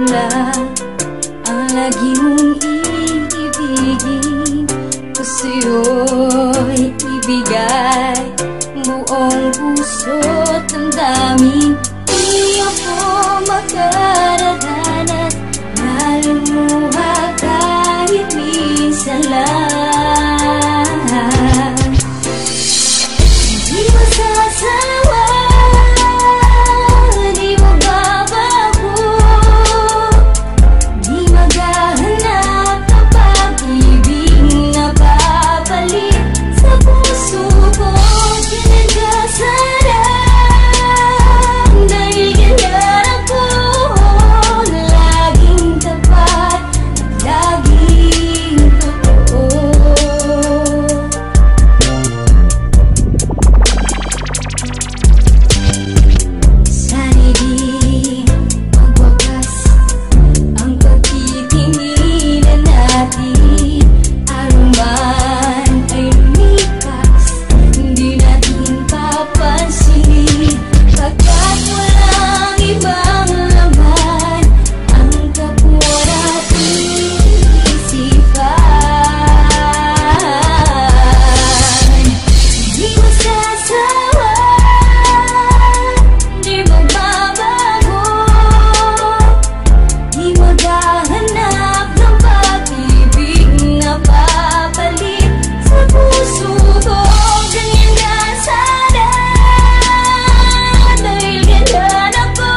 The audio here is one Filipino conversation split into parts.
pula ang lagi mong iibigin. Ko sa'yo'y ibigay buong puso't damdamin. Di ako makararanas na lumuha kahit minsan lang. Di masasawa, di magbabago, di maghahanap ng pag-ibig na babalik sa puso ko. Kinagkasarap dahil ganyan ako, laging tapat at laging totoo. Sana'y di magwakas ang pagtitinginan natin. Anuman ay lumikas, hindi natin papansinin, pagkat walang ibang laman ang kapwa nating isipan. Di masasawa, di magbabago, di maghahanap ng pag-ibig na babalik sa puso ko. Ganyan ka sana dahil ganyan ako,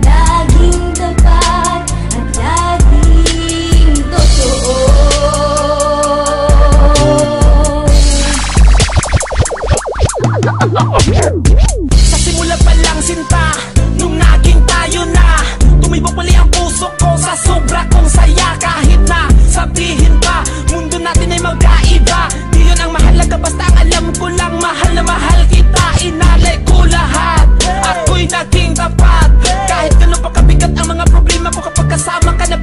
laging tapat at laging totoo. Sa simula pa lang sinta, nung naging tayo na, tumibok muli ang puso ko sa sobra kong saya. Kahit na sabihin pa, mundo natin ay magkaiba, di yun ang mahalaga, basta ang alam ko lang, mahal na mahal kita. Inalay ko lahat, ako'y naging tapat. Kahit gano'n pa kabigat ang mga problema ko, kapag kasama ka na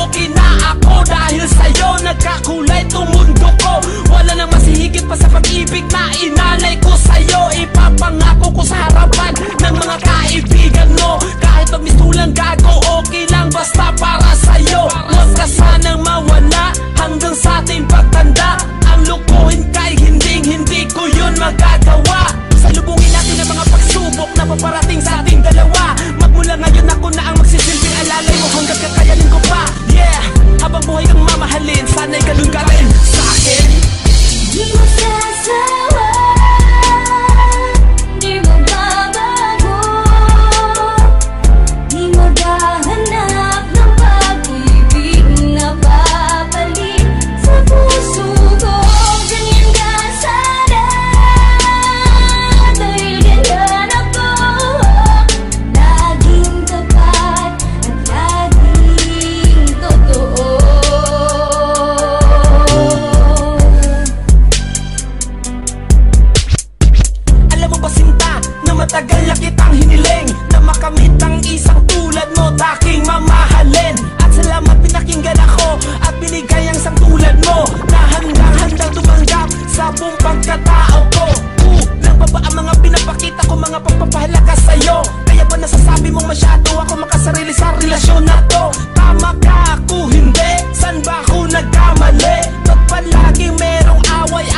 okay na ako. Dahil sa'yo nagkakulay tong mundo ko, wala nang masihigit pa sa pag-ibig na inalay ko sa'yo. Ipapangako ko sa harapan ng mga kaibigan mo, kahit pag mistulang gago, okay lang basta para sa'yo. Huwag ka sanang mawala hanggang sa ating pagtanda. Ang lukuhin kay hindi ko yun magagawa. Salubungin natin ang mga pagsubok na paparating sa ating dalawa. Magmula ngayon ako na ang magsisilbing alalay mo hanggang kakayanin ko pa. Yeah, habang buhay kang mamahalin, sana'y ganun ka rin sa akin. Di masasawa, di magbabago, di maghahanap ng pag-ibig na babalik sa puso ko. Ganyan ka sana dahil ganyan ako, laging tapat at laging totoo. Alam mo ba sinta, na matagal na kitang hiniling, na makamit ang isang tulad mo, taking mamahalin. At salamat pinakinggan ako at binigay ang isang tulad mo, na handang tumanggap sa buong pagkatao ko. Nang baba ang mga pinapakita ko, mga pagpapahalaga sa'yo. Kaya ba nasasabi mong masyado ako makasarili sa relasyon na to? Tama ka, ako hindi, san ba ako nagkamali? Ba't palagi merong away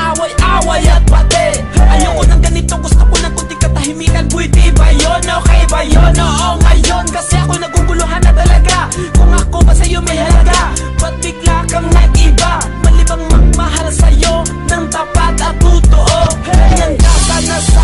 at pati? Ayoko ng ganito, gusto ko ng kunting katahimikan. Pwede ba yun? Okay ba yun? Oo ngayon, kasi ako naguguluhan na talaga. Kung ako ba sa'yo may halaga, ba't bigla kang nag-iba? Malibang magmahal sa'yo ng tapat at totoo. Ganyan ka sana sa